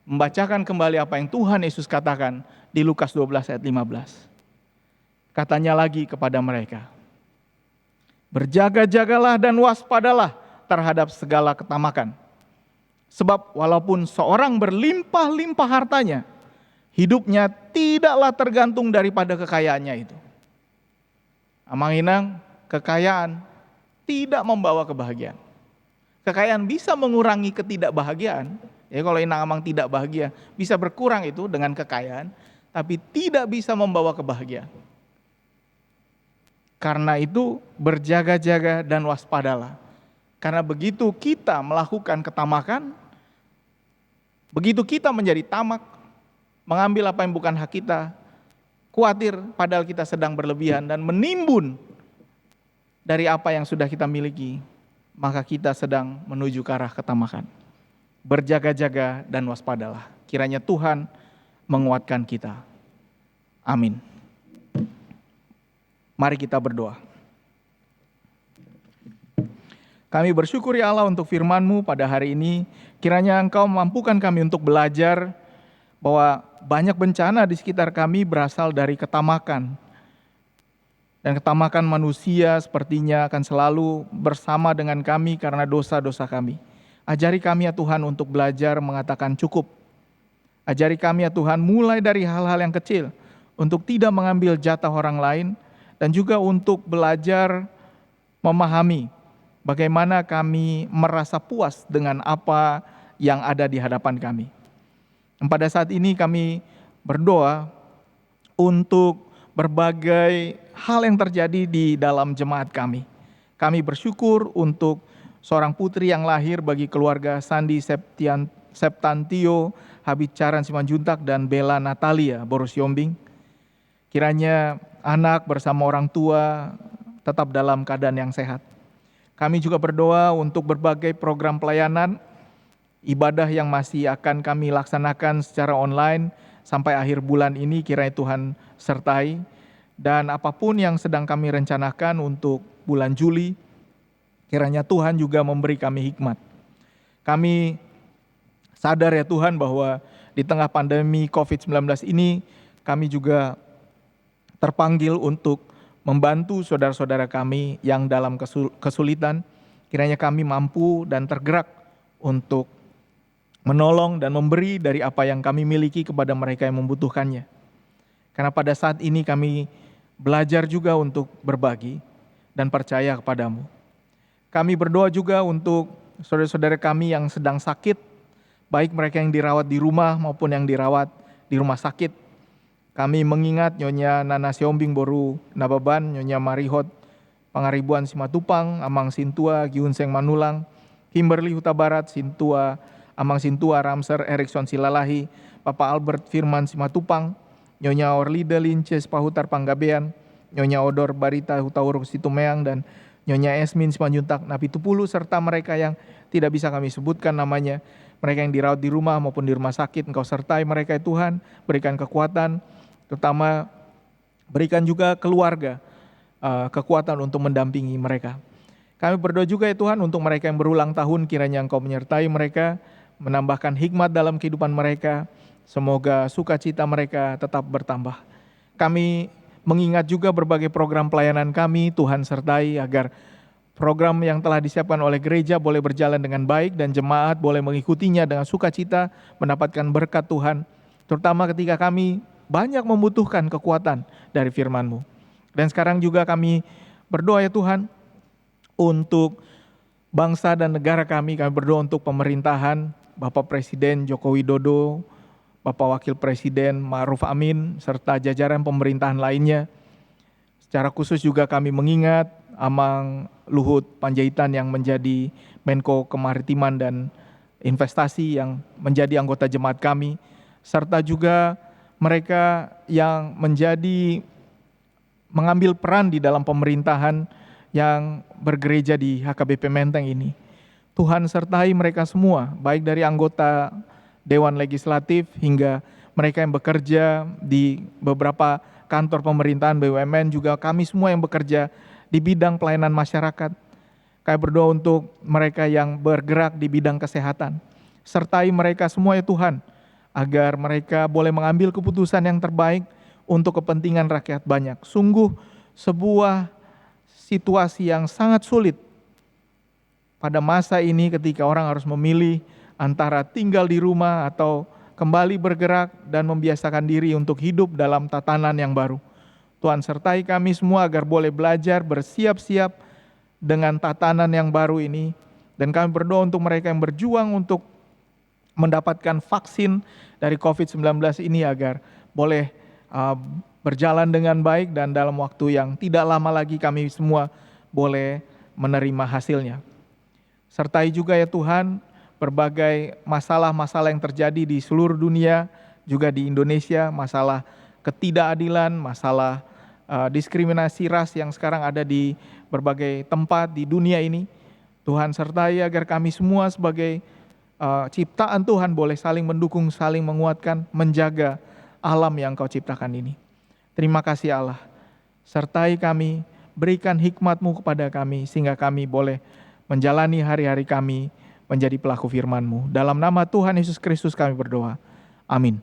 membacakan kembali apa yang Tuhan Yesus katakan di Lukas 12 ayat 15. Katanya lagi kepada mereka, berjaga-jagalah dan waspadalah terhadap segala ketamakan. Sebab walaupun seorang berlimpah-limpah hartanya, hidupnya tidaklah tergantung daripada kekayaannya itu. Amang-inang, kekayaan tidak membawa kebahagiaan. Kekayaan bisa mengurangi ketidakbahagiaan. Ya, kalau inang amang tidak bahagia, bisa berkurang itu dengan kekayaan, tapi tidak bisa membawa kebahagiaan. Karena itu berjaga-jaga dan waspadalah. Karena begitu kita melakukan ketamakan, begitu kita menjadi tamak, mengambil apa yang bukan hak kita, khawatir padahal kita sedang berlebihan dan menimbun dari apa yang sudah kita miliki, maka kita sedang menuju ke arah ketamakan. Berjaga-jaga dan waspadalah. Kiranya Tuhan menguatkan kita. Amin. Mari kita berdoa. Kami bersyukur ya Allah untuk firman-Mu pada hari ini. Kiranya Engkau mampukan kami untuk belajar bahwa banyak bencana di sekitar kami berasal dari ketamakan. Dan ketamakan manusia sepertinya akan selalu bersama dengan kami karena dosa-dosa kami. Ajari kami ya Tuhan untuk belajar mengatakan cukup. Ajari kami ya Tuhan mulai dari hal-hal yang kecil untuk tidak mengambil jatah orang lain dan juga untuk belajar memahami bagaimana kami merasa puas dengan apa yang ada di hadapan kami. Dan pada saat ini kami berdoa untuk berbagai hal yang terjadi di dalam jemaat kami. Kami bersyukur untuk seorang putri yang lahir bagi keluarga Sandi Septantio Habitcaran Simanjuntak dan Bella Natalia Boros Yombing. Kiranya anak bersama orang tua tetap dalam keadaan yang sehat. Kami juga berdoa untuk berbagai program pelayanan, ibadah yang masih akan kami laksanakan secara online sampai akhir bulan ini, kiranya Tuhan sertai. Dan apapun yang sedang kami rencanakan untuk bulan Juli, kiranya Tuhan juga memberi kami hikmat. Kami sadar ya Tuhan bahwa di tengah pandemi COVID-19 ini, kami juga terpanggil untuk membantu saudara-saudara kami yang dalam kesulitan. Kiranya kami mampu dan tergerak untuk menolong dan memberi dari apa yang kami miliki kepada mereka yang membutuhkannya. Karena pada saat ini kami belajar juga untuk berbagi dan percaya kepadamu. Kami berdoa juga untuk saudara-saudara kami yang sedang sakit, baik mereka yang dirawat di rumah maupun yang dirawat di rumah sakit. Kami mengingat Nyonya Nana Siombing Boru Nababan, Nyonya Marihot Pangaribuan Simatupang, Amang Sintua Giunseng Manulang, Kimberly Huta Barat Sintua, Amang Sintua Ramser Erikson Silalahi, Papa Albert Firman Simatupang, Nyonya Orlida Linces Pahutar Panggabean, Nyonya Odor Barita Hutauruk Situmeang, dan Nyonya Esmin Simanjuntak Napitupulu, serta mereka yang tidak bisa kami sebutkan namanya, mereka yang dirawat di rumah maupun di rumah sakit. Engkau sertai mereka ya Tuhan, berikan kekuatan, terutama berikan juga keluarga kekuatan untuk mendampingi mereka. Kami berdoa juga ya Tuhan untuk mereka yang berulang tahun, kiranya Engkau menyertai mereka, menambahkan hikmat dalam kehidupan mereka, semoga sukacita mereka tetap bertambah. Kami mengingat juga berbagai program pelayanan kami, Tuhan sertai agar program yang telah disiapkan oleh gereja boleh berjalan dengan baik dan jemaat boleh mengikutinya dengan sukacita, mendapatkan berkat Tuhan, terutama ketika kami banyak membutuhkan kekuatan dari firman-Mu. Dan sekarang juga kami berdoa ya Tuhan, untuk bangsa dan negara kami berdoa untuk pemerintahan Bapak Presiden Joko Widodo, Bapak Wakil Presiden Ma'ruf Amin, serta jajaran pemerintahan lainnya. Secara khusus juga kami mengingat Amang Luhut Panjaitan yang menjadi Menko Kemaritiman dan Investasi yang menjadi anggota jemaat kami, serta juga mereka yang mengambil peran di dalam pemerintahan yang bergereja di HKBP Menteng ini. Tuhan sertai mereka semua, baik dari anggota Dewan Legislatif hingga mereka yang bekerja di beberapa kantor pemerintahan BUMN, juga kami semua yang bekerja di bidang pelayanan masyarakat. Kami berdoa untuk mereka yang bergerak di bidang kesehatan. Sertai mereka semua ya Tuhan, agar mereka boleh mengambil keputusan yang terbaik untuk kepentingan rakyat banyak. Sungguh sebuah situasi yang sangat sulit pada masa ini ketika orang harus memilih antara tinggal di rumah atau kembali bergerak dan membiasakan diri untuk hidup dalam tatanan yang baru. Tuhan sertai kami semua agar boleh belajar bersiap-siap dengan tatanan yang baru ini. Dan kami berdoa untuk mereka yang berjuang untuk mendapatkan vaksin dari COVID-19 ini agar boleh berjalan dengan baik dan dalam waktu yang tidak lama lagi kami semua boleh menerima hasilnya. Sertai juga ya Tuhan berbagai masalah-masalah yang terjadi di seluruh dunia, juga di Indonesia, masalah ketidakadilan, masalah diskriminasi ras yang sekarang ada di berbagai tempat di dunia ini. Tuhan sertai agar kami semua sebagai ciptaan Tuhan boleh saling mendukung, saling menguatkan, menjaga alam yang Kau ciptakan ini. Terima kasih Allah, sertai kami, berikan hikmat-Mu kepada kami, sehingga kami boleh menjalani hari-hari kami menjadi pelaku firman-Mu. Dalam nama Tuhan Yesus Kristus kami berdoa. Amin.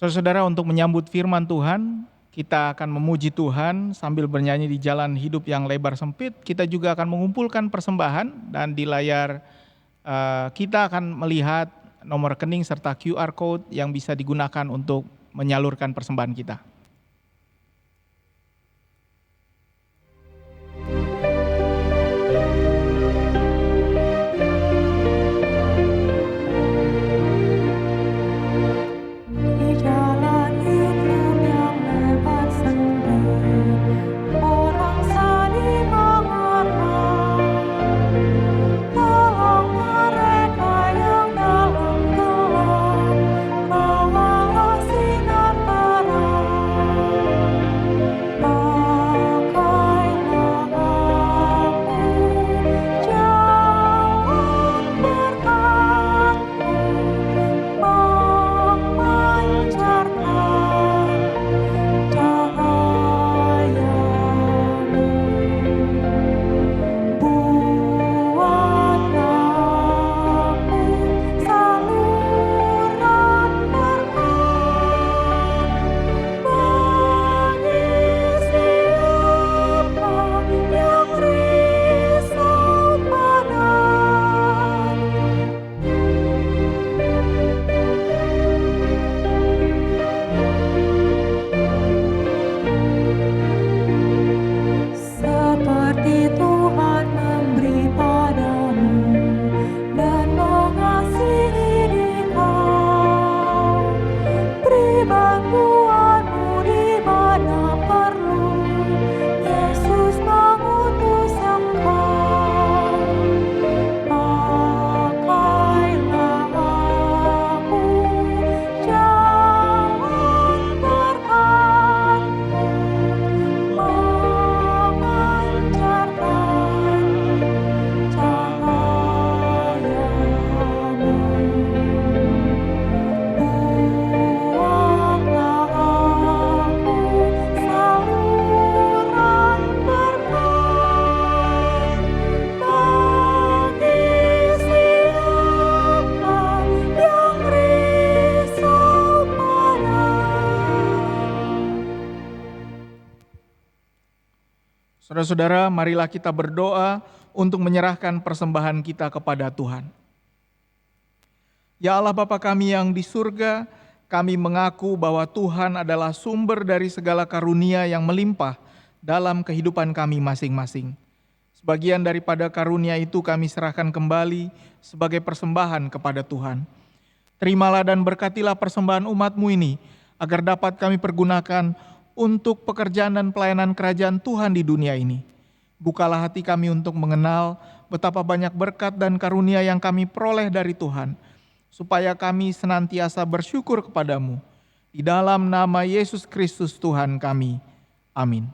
Saudara-saudara, untuk menyambut firman Tuhan, kita akan memuji Tuhan sambil bernyanyi di jalan hidup yang lebar sempit. Kita juga akan mengumpulkan persembahan dan di layar kita akan melihat nomor rekening serta QR Code yang bisa digunakan untuk menyalurkan persembahan kita. Sinar terang Saudara-saudara, marilah kita berdoa untuk menyerahkan persembahan kita kepada Tuhan. Ya Allah Bapa kami yang di surga, kami mengaku bahwa Tuhan adalah sumber dari segala karunia yang melimpah dalam kehidupan kami masing-masing. Sebagian daripada karunia itu kami serahkan kembali sebagai persembahan kepada Tuhan. Terimalah dan berkatilah persembahan umat-Mu ini, agar dapat kami pergunakan untuk pekerjaan dan pelayanan kerajaan Tuhan di dunia ini. Bukalah hati kami untuk mengenal betapa banyak berkat dan karunia yang kami peroleh dari Tuhan, supaya kami senantiasa bersyukur kepadamu. Di dalam nama Yesus Kristus Tuhan kami. Amin.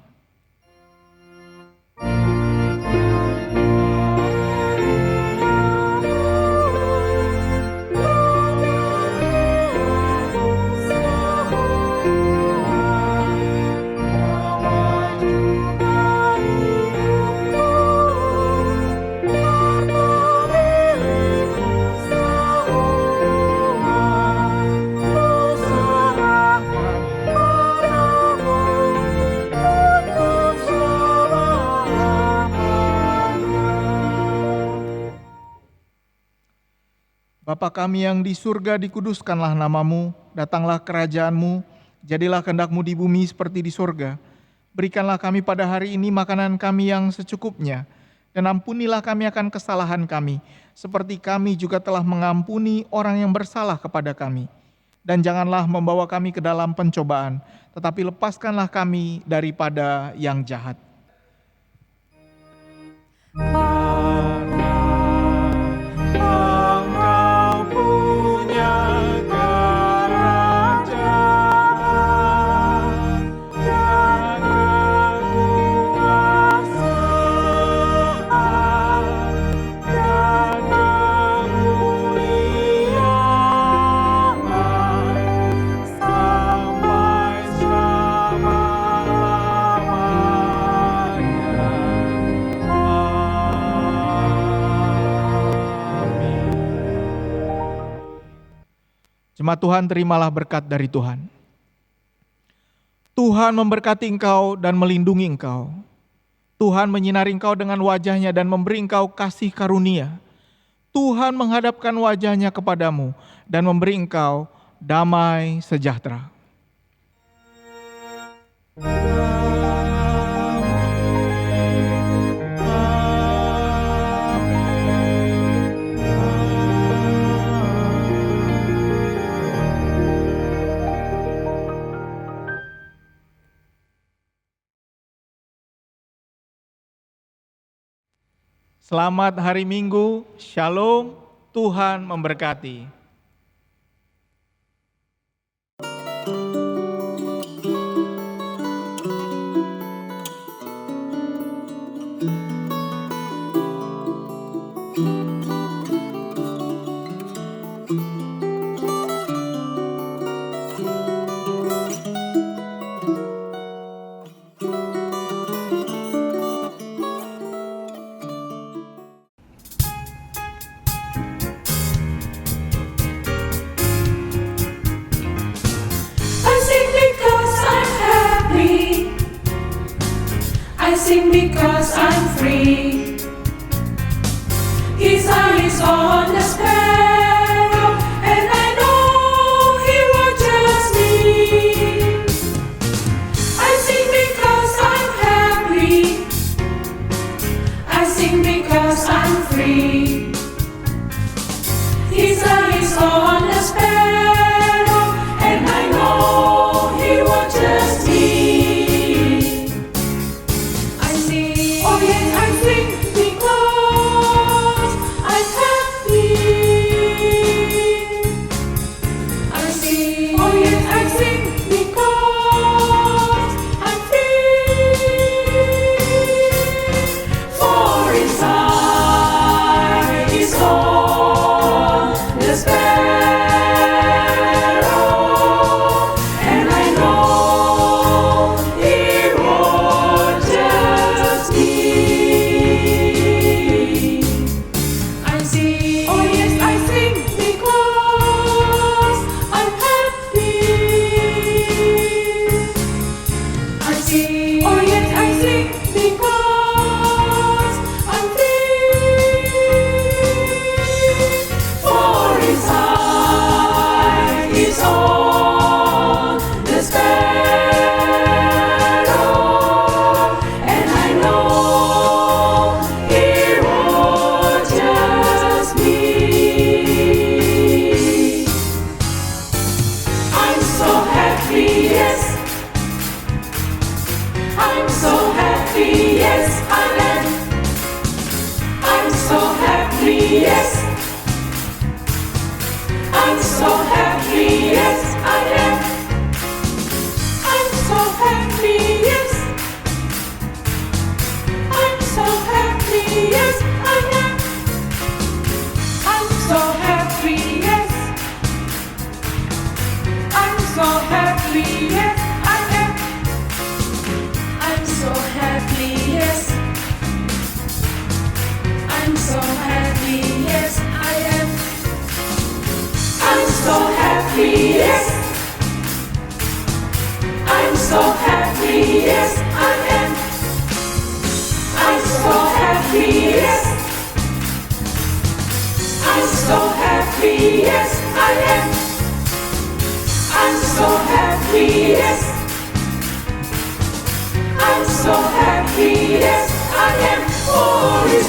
Bapa kami yang di surga, dikuduskanlah nama-Mu, datanglah kerajaan-Mu, jadilah kehendak-Mu di bumi seperti di surga. Berikanlah kami pada hari ini makanan kami yang secukupnya, dan ampunilah kami akan kesalahan kami, seperti kami juga telah mengampuni orang yang bersalah kepada kami. Dan janganlah membawa kami ke dalam pencobaan, tetapi lepaskanlah kami daripada yang jahat. Jemaat Tuhan, terimalah berkat dari Tuhan. Tuhan memberkati engkau dan melindungi engkau. Tuhan menyinari engkau dengan wajah-Nya dan memberi engkau kasih karunia. Tuhan menghadapkan wajah-Nya kepadamu dan memberi engkau damai sejahtera. Selamat hari Minggu, Shalom, Tuhan memberkati. I sing because I'm free. His eye is on the sparrow, and I know He watches me. I sing because I'm happy. I sing because I'm free. His eye is on the sparrow, and I know He watches me. Oh yes, I sing because I'm happy. I sing, oh yes, I sing because I'm free. For His eye is on the sparrow, and I know He watches me. I sing, oh yes, I sing because I'm happy. I sing, oh yes, I sing because yes. I'm so happy, yes, I am. I'm so happy, yes. I'm so happy, yes, I am. I'm so happy, yes. I'm so happy, yes, I am. I'm so happy, yes. I'm so happy, yes, I am. I'm so happy, yes. I'm so happy, yes, I am. I'm so happy, yes. I'm so happy, yes, I am. I'm so happy, yes. I'm so happy, yes, I am. For His